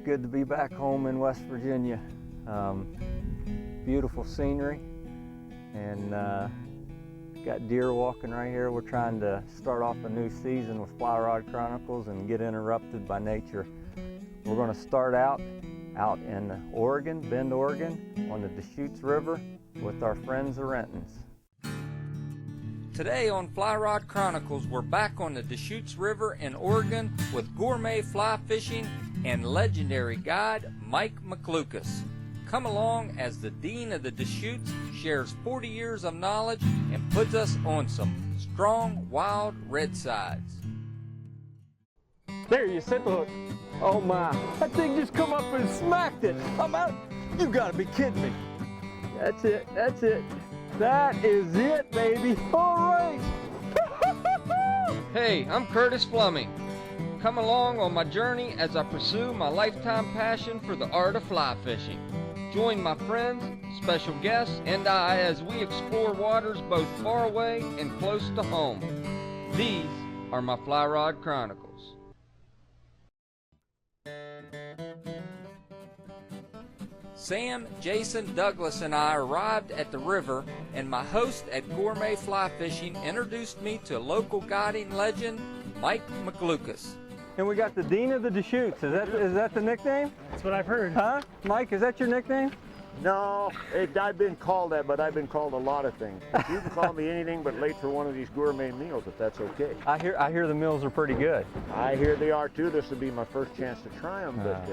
good to be back home in West Virginia. Beautiful scenery, and got deer walking right here. We're trying to start off a new season with Fly Rod Chronicles and get interrupted by nature. We're going to start out in Oregon, Bend, Oregon, on the Deschutes River with our friends the Rentons. Today on Fly Rod Chronicles, we're back on the Deschutes River in Oregon with gourmet fly fishing and legendary guide Mike McLucas. Come along as the Dean of the Deschutes shares 40 years of knowledge and puts us on some strong, wild red sides. There, you set the hook. Oh my, that thing just come up and smacked it. I'm out. You gotta be kidding me. That's it, that's it. That is it, baby. All right. Hey, I'm Curtis Fleming. Come along on my journey as I pursue my lifetime passion for the art of fly fishing. Join my friends, special guests, and I as we explore waters both far away and close to home. These are my Fly Rod Chronicles. Sam, Jason, Douglas, and I arrived at the river, and my host at Gourmet Fly Fishing introduced me to local guiding legend, Mike McLucas. And we got the Dean of the Deschutes. Is that the nickname? That's what I've heard. Huh? Mike, is that your nickname? No, I've been called that, but I've been called a lot of things. You can call me anything but late for one of these gourmet meals, if that's okay. I hear the meals are pretty good. I hear they are too. This will be my first chance to try them, but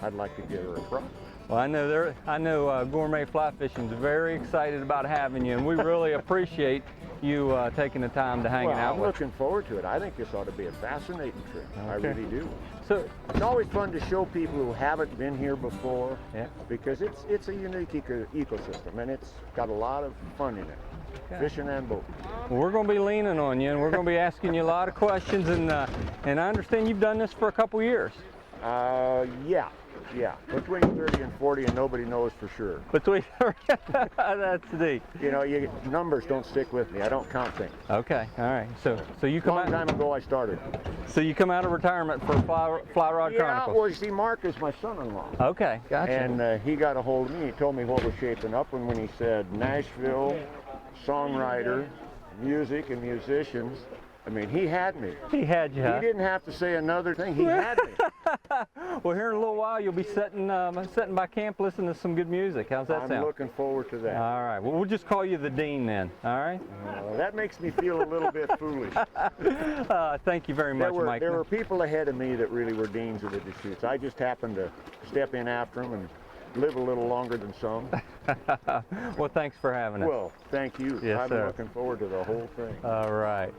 I'd like to give her a try. Well, I know Gourmet Fly Fishing is very excited about having you, and we really appreciate you taking the time to hang out with us. I'm looking forward to it. I think this ought to be a fascinating trip. Okay. I really do. So it's always fun to show people who haven't been here before, yeah, because it's a unique ecosystem, and it's got a lot of fun in it. Okay. Fishing and boating. Well, we're going to be leaning on you, and we're going to be asking you a lot of questions, and I understand you've done this for a couple years. Yeah, between 30 and 40, and nobody knows for sure. Between, that's deep. You know, numbers don't stick with me. I don't count things. Okay, all right. So you come out. A long time ago I started. So you come out of retirement for Fly Rod Chronicles? Yeah, well, you see, Mark is my son-in-law. Okay, gotcha. And he got a hold of me. He told me what was shaping up, and when he said Nashville, songwriter, music, and musicians, I mean, he had me. He had you. He didn't have to say another thing. He had me. Well, here in a little while, you'll be sitting by camp listening to some good music. How's that sound? I'm looking forward to that. All right. Well, we'll just call you the Dean then. All right? That makes me feel a little bit foolish. Thank you very much, Mike. There were people ahead of me that really were Deans of the Deschutes. I just happened to step in after them and live a little longer than some. Well, thanks for having us. Well, thank you. Yes, I'm sir. looking forward to the whole thing. All right.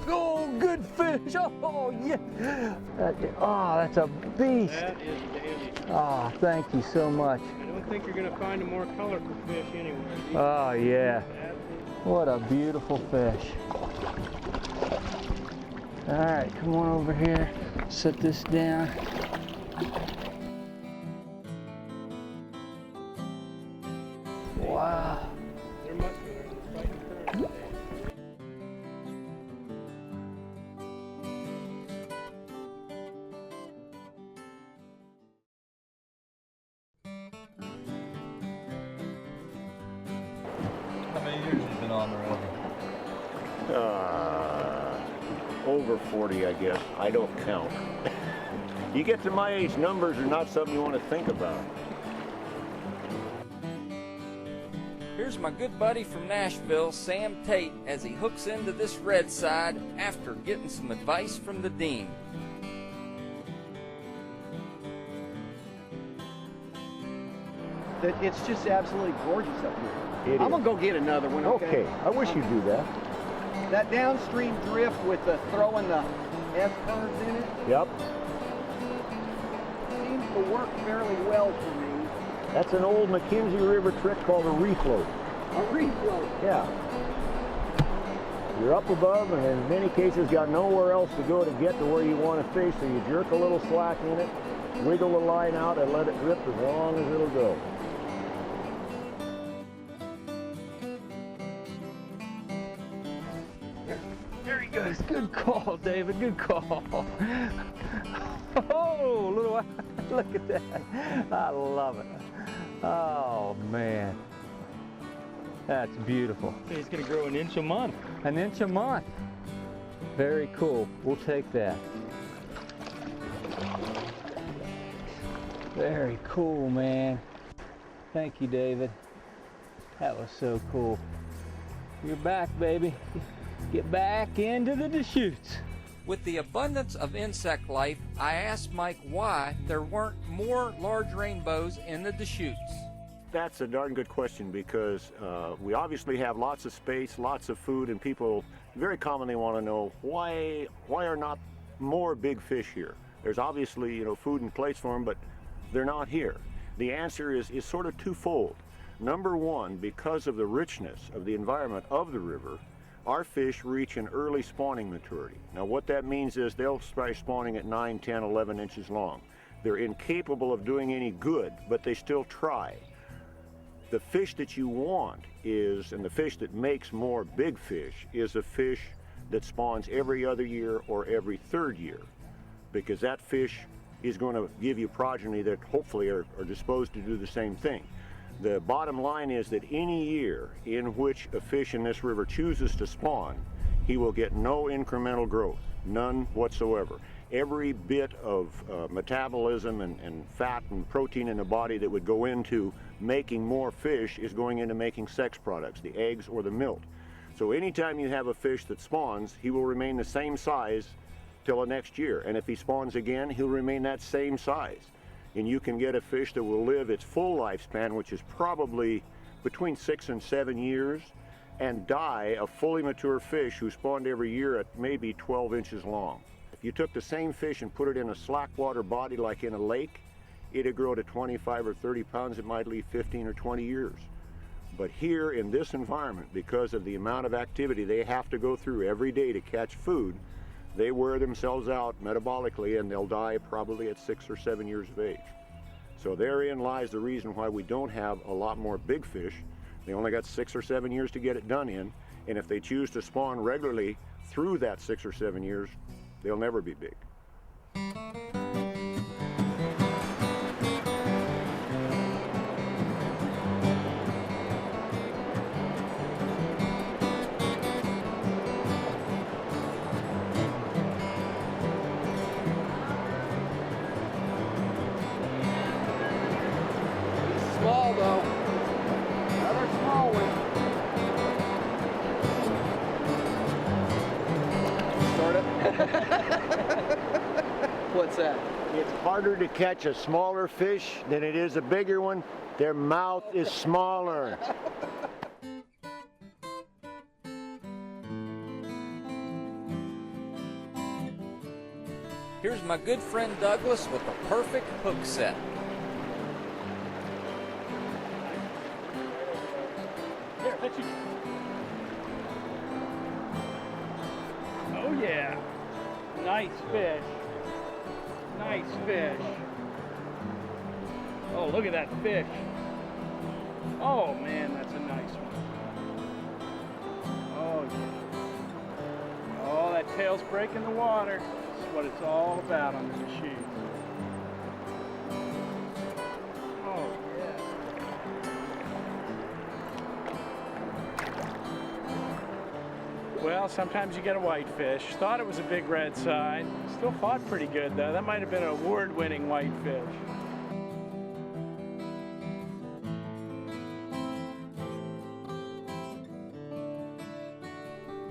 Oh, good fish! Oh, yeah! That's a beast! That is dandy. Oh, thank you so much. I don't think you're going to find a more colorful fish anywhere. Oh, yeah. What a beautiful fish. All right, come on over here. Set this down. Wow. There must be a fighting current today. How many years have you been on the river? Over 40, I guess. I don't count. You get to my age, numbers are not something you want to think about. Here's my good buddy from Nashville, Sam Tate, as he hooks into this red side after getting some advice from the Dean. It's just absolutely gorgeous up here. I'm gonna go get another one. Okay, I wish you'd do that. That downstream drift with the throwing the S curves in it. Yep. Seems to work fairly well for me. That's an old McKenzie River trick called a refloat. A refloat. Yeah. You're up above, and in many cases got nowhere else to go to get to where you want to fish, so you jerk a little slack in it, wiggle the line out, and let it drift as long as it'll go. Nice, good call, David, good call. Oh, little, look at that. I love it. Oh, man. That's beautiful. He's gonna grow an inch a month. An inch a month. Very cool. We'll take that. Very cool, man. Thank you, David. That was so cool. You're back, baby. Get back into the Deschutes. With the abundance of insect life, I asked Mike why there weren't more large rainbows in the Deschutes. That's a darn good question, because we obviously have lots of space, lots of food, and people very commonly want to know why are not more big fish here? There's obviously, you know, food and place for them, but they're not here. The answer is sort of twofold. Number one, because of the richness of the environment of the river, our fish reach an early spawning maturity. Now what that means is they'll start spawning at 9, 10, 11 inches long. They're incapable of doing any good, but they still try. The fish that you want is, and the fish that makes more big fish, is a fish that spawns every other year or every third year, because that fish is going to give you progeny that hopefully are disposed to do the same thing. The bottom line is that any year in which a fish in this river chooses to spawn, he will get no incremental growth, none whatsoever. Every bit of metabolism and fat and protein in the body that would go into making more fish is going into making sex products, the eggs or the milk. So anytime you have a fish that spawns, he will remain the same size till the next year. And if he spawns again, he'll remain that same size. And you can get a fish that will live its full lifespan, which is probably between 6 and 7 years, and die a fully mature fish who spawned every year at maybe 12 inches long. If you took the same fish and put it in a slack water body like in a lake, it'd grow to 25 or 30 pounds. It might live 15 or 20 years. But here in this environment, because of the amount of activity they have to go through every day to catch food, they wear themselves out metabolically, and they'll die probably at 6 or 7 years of age. So therein lies the reason why we don't have a lot more big fish. They only got 6 or 7 years to get it done in, and if they choose to spawn regularly through that 6 or 7 years, they'll never be big. Small though. Another small one. Start it. What's that? It's harder to catch a smaller fish than it is a bigger one. Their mouth is smaller. Here's my good friend Douglas with the perfect hook set. Here, let you. Oh yeah. Nice fish. Nice fish. Oh, look at that fish. Oh man, that's a nice one. Oh yeah. Oh, that tail's breaking the water. That's what it's all about on the Deschutes. Oh yeah. Well, sometimes you get a whitefish. Thought it was a big red side. Still fought pretty good though. That might have been an award-winning whitefish.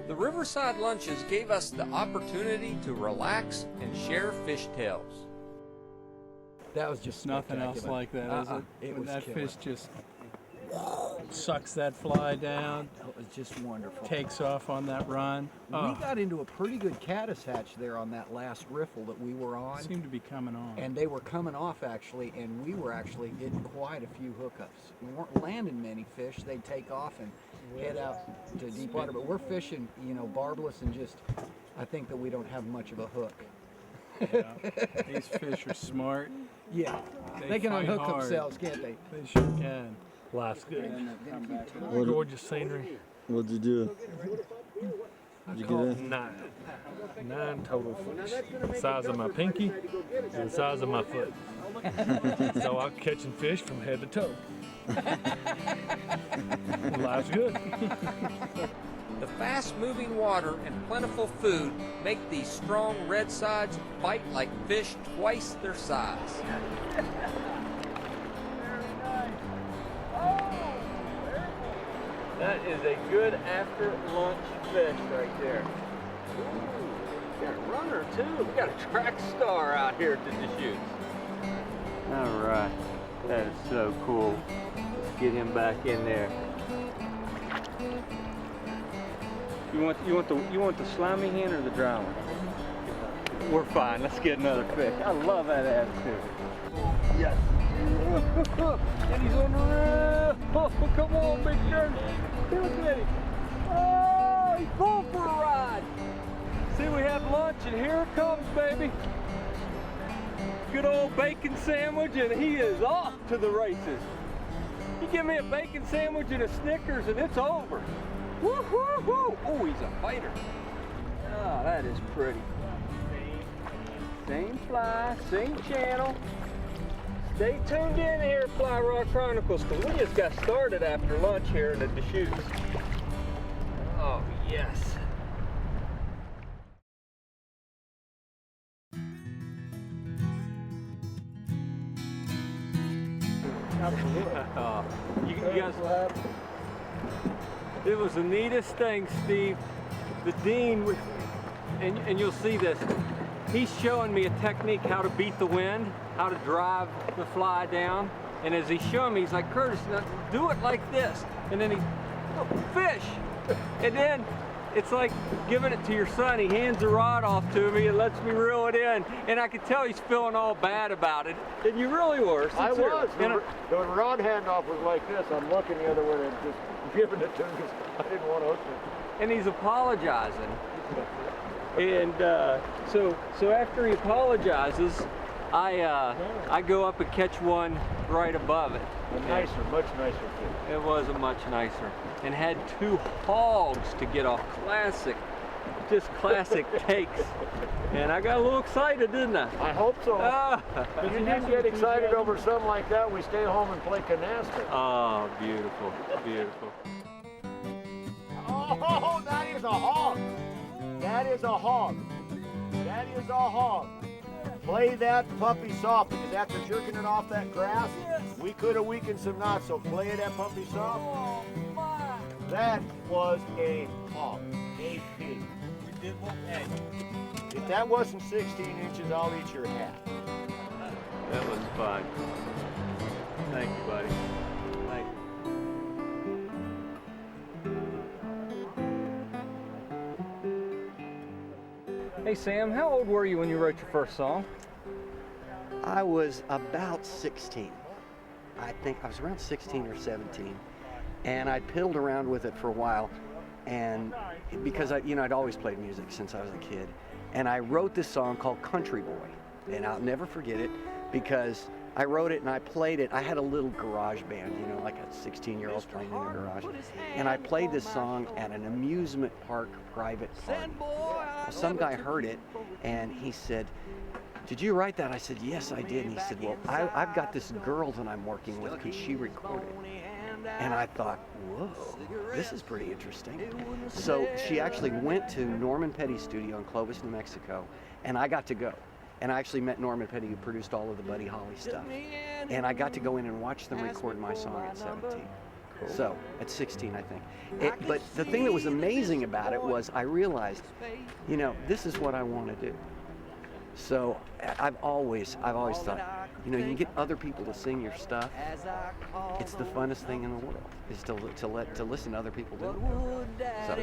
The Riverside Lunches gave us the opportunity to relax and share fish tales. That was just Nothing else like that, is it? It When was that killer. fish just sucks that fly down, That was just wonderful. takes off on that run. We Oh, got into a pretty good caddis hatch there on that last riffle that we were on. seemed to be coming on. And they were coming off actually, and we were actually getting quite a few hookups. We weren't landing many fish. They'd take off and head out to deep water, but we're fishing, you know, barbless, and just, I think that we don't have much of a hook. Yeah. These fish are smart. Yeah, They they can fight unhook hard. themselves, can't they? They sure can. Last good. Gorgeous scenery. What'd you do? Did you get it? 9 total fish. The size of my pinky and the size of my foot. So I'm catching fish from head to toe. Life's good. The fast-moving water and plentiful food make these strong red sides bite like fish twice their size. That is a good after-lunch fish right there. Ooh, got a runner too. We got a track star out here at the Deschutes. All right, that is so cool. Let's get him back in there. You want the slimy hen or the dry one? We're fine. Let's get another fish. I love that attitude. Yes. And he's on the reel. Oh, come on, big Kerns. Look at him. Oh, he's going for a ride. See, we have lunch, and here it comes, baby. Good old bacon sandwich, and he is off to the races. You give me a bacon sandwich and a Snickers, and it's over. Woo-hoo-hoo! Oh, he's a fighter. Ah, that is pretty. Same fly, same channel. Stay tuned in here at Fly Rod Chronicles, because we just got started after lunch here in the Deschutes. Oh, yes. You guys, it was the neatest thing, Steve. The dean, and you'll see this, he's showing me a technique how to beat the wind, how to drive the fly down. And as he's showing me, he's like, Curtis, now do it like this. And then he, oh, fish. And then it's like giving it to your son. He hands the rod off to me and lets me reel it in. And I could tell he's feeling all bad about it. And you really were. I was. And The rod handoff was like this. I'm looking the other way and just giving it to him because I didn't want to hook it. And he's apologizing. And so after he apologizes, I go up and catch one right above it. A nicer, much nicer fish. It was a much nicer, and had 2 hogs to get off. Just classic takes. And I got a little excited, didn't I? I hope so. But If you didn't get excited over something like that, we stay home and play canasta. Oh, beautiful, beautiful. Oh, that is a hog. That is a hog. That is a hog. Play that puppy soft, because after jerking it off that grass, we could have weakened some knots, so play that puppy soft. That was a hog, a pig. We did what? Hey. If that wasn't 16 inches, I'll eat your hat. That was fun. Thank you, buddy. Thank you. Hey, Sam, how old were you when you wrote your first song? I was about 16. I think I was around 16 or 17, and I'd piddled around with it for a while, and because I'd always played music since I was a kid, and I wrote this song called Country Boy, and I'll never forget it because I wrote it and I played it. I had a little garage band, like a 16-year-old playing in a garage, and I played this song at an amusement park private party. Well, some guy heard it, and he said, "Did you write that?" I said, "Yes, I did." And he said, "Well, I've got this girl that I'm working with. Could she record it?" And I thought, whoa, this is pretty interesting. So she actually went to Norman Petty's studio in Clovis, New Mexico, and I got to go. And I actually met Norman Petty, who produced all of the Buddy Holly stuff. And I got to go in and watch them record my song at 17. Cool. So, at 16, I think. But the thing that was amazing about it was I realized, this is what I want to do. So I've always thought, you can get other people to sing your stuff. It's the funnest thing in the world, is to listen to other people do it. So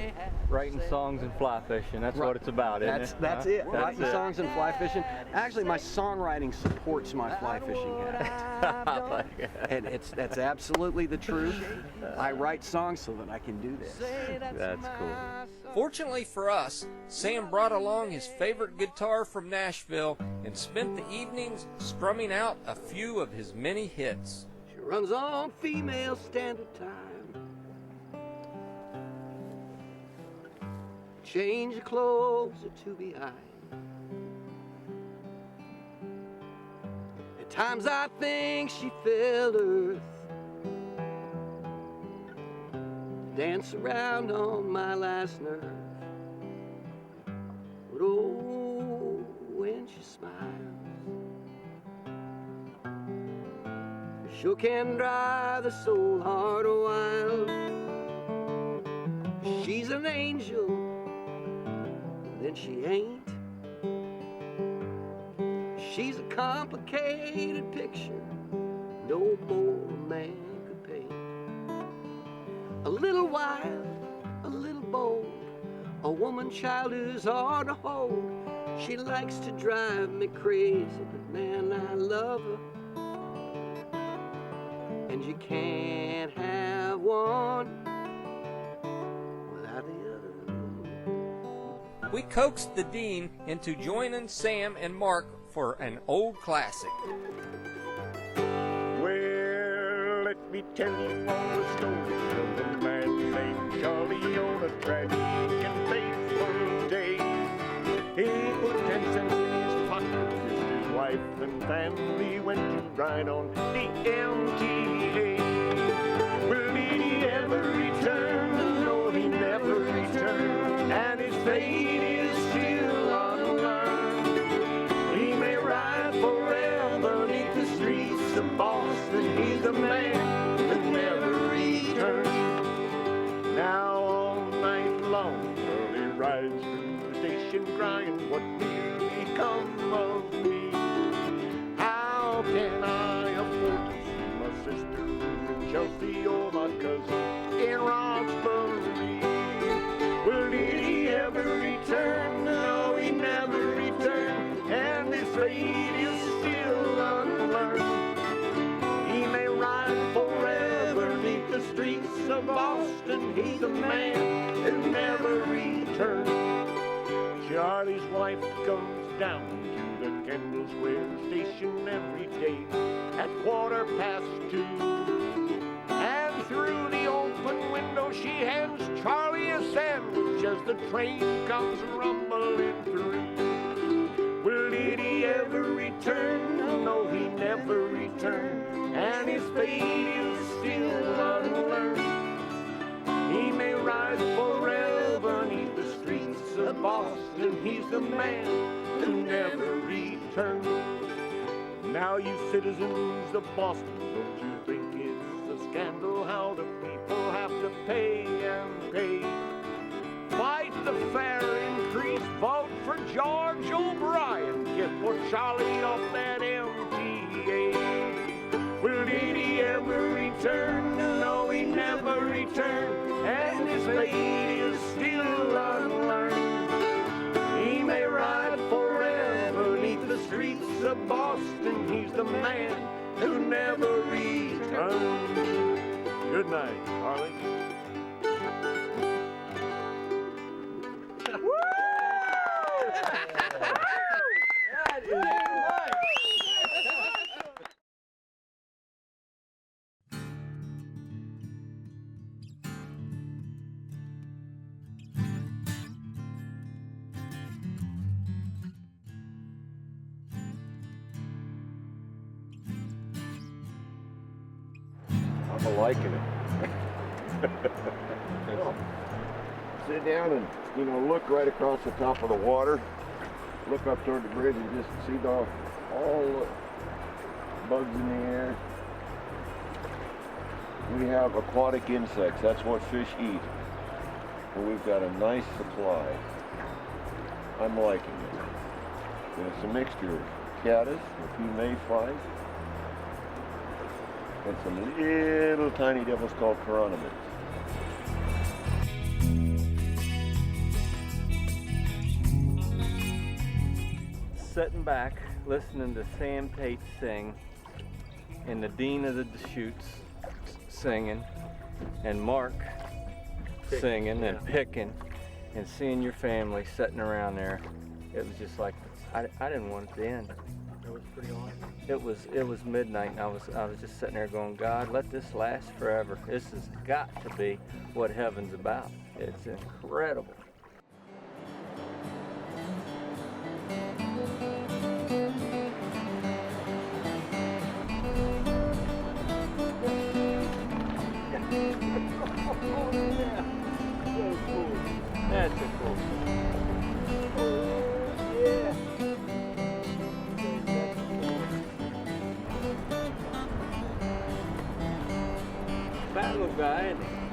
Writing songs and fly fishing, that's what it's about, isn't it? That's it. Writing songs and fly fishing. Actually, my songwriting supports my fly fishing hat. And that's absolutely the truth. I write songs so that I can do this. That's cool. Fortunately for us, Sam brought along his favorite guitar from Nashville and spent the evenings strumming out a few of his many hits. She runs on female standard time. change of clothes or two behind. At times I think she fell earth, dance around on my last nerve. But oh, when she smiles, sure can drive the soul heart wild. She's an angel, then she ain't. She's a complicated picture no more man could paint. A little wild, a little bold, a woman child who's hard to hold. She likes to drive me crazy, but man, I love her. And you can't have one without the other. We coaxed the Dean into joining Sam and Mark for an old classic. Well, let me tell you all the story of a man named Charlie on a tragic and fateful day. He put 10 cents in his pocket, kissed his wife and family, went to ride on the MTA. Well, did he ever return? No, he never returned, and his fate is still unlearned. He may ride forever neath the streets of Boston. He's the man that never returned. Now all night long, Charlie rides through the station crying, what will become of me? How can I afford to see my sister in Chelsea or my cousin in Roxbury? Well, did he ever return? No, he never returned, and his fate is still unlearned. He may ride forever neath the streets of Boston. He's a man who never returned. Charlie's wife comes down to the Kendall Square station every day at 2:15. And through the open window she hands Charlie a sandwich as the train comes rumbling through. Well, did he ever return? No, he never returned, and his fate is still unlearned. He may ride forever neath the streets of Boston. He's the man who never returned. Now, you citizens of Boston, don't you think it's a scandal how the people have to pay and pay? Fight the fare increase, vote for George O'Brien, get poor Charlie off that MTA. Well, did he ever return? No, he never returned, and his fate is still unlearned. He may ride forever neath the streets of Boston. He's the man who never returned. Good night, Charlie. I'm liking it. Sit down and, look right across the top of the water. Look up toward the bridge and just see all the bugs in the air. We have aquatic insects. That's what fish eat. And we've got a nice supply. I'm liking it. And it's a mixture of caddis, a few mayflies, and some little tiny devils called Chronicles. Sitting back, listening to Sam Tate sing, and the Dean of the Deschutes singing, and Mark singing and picking, and seeing your family sitting around there. It was just like, I didn't want it to end. That was pretty awesome. It was midnight, and I was just sitting there going, God, let this last forever. This has got to be what heaven's about. It's incredible. guy, isn't he?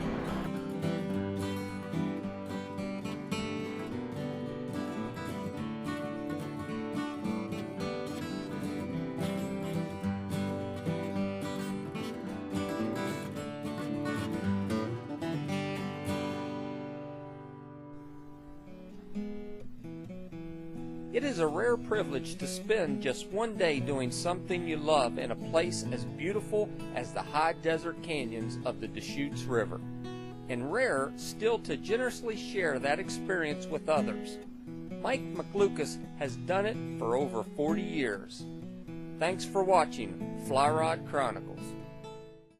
It is a rare privilege to spend just one day doing something you love in a place as beautiful as the high desert canyons of the Deschutes River, and rare still to generously share that experience with others. Mike McLucas has done it for over 40 years. Thanks for watching Fly Rod Chronicles.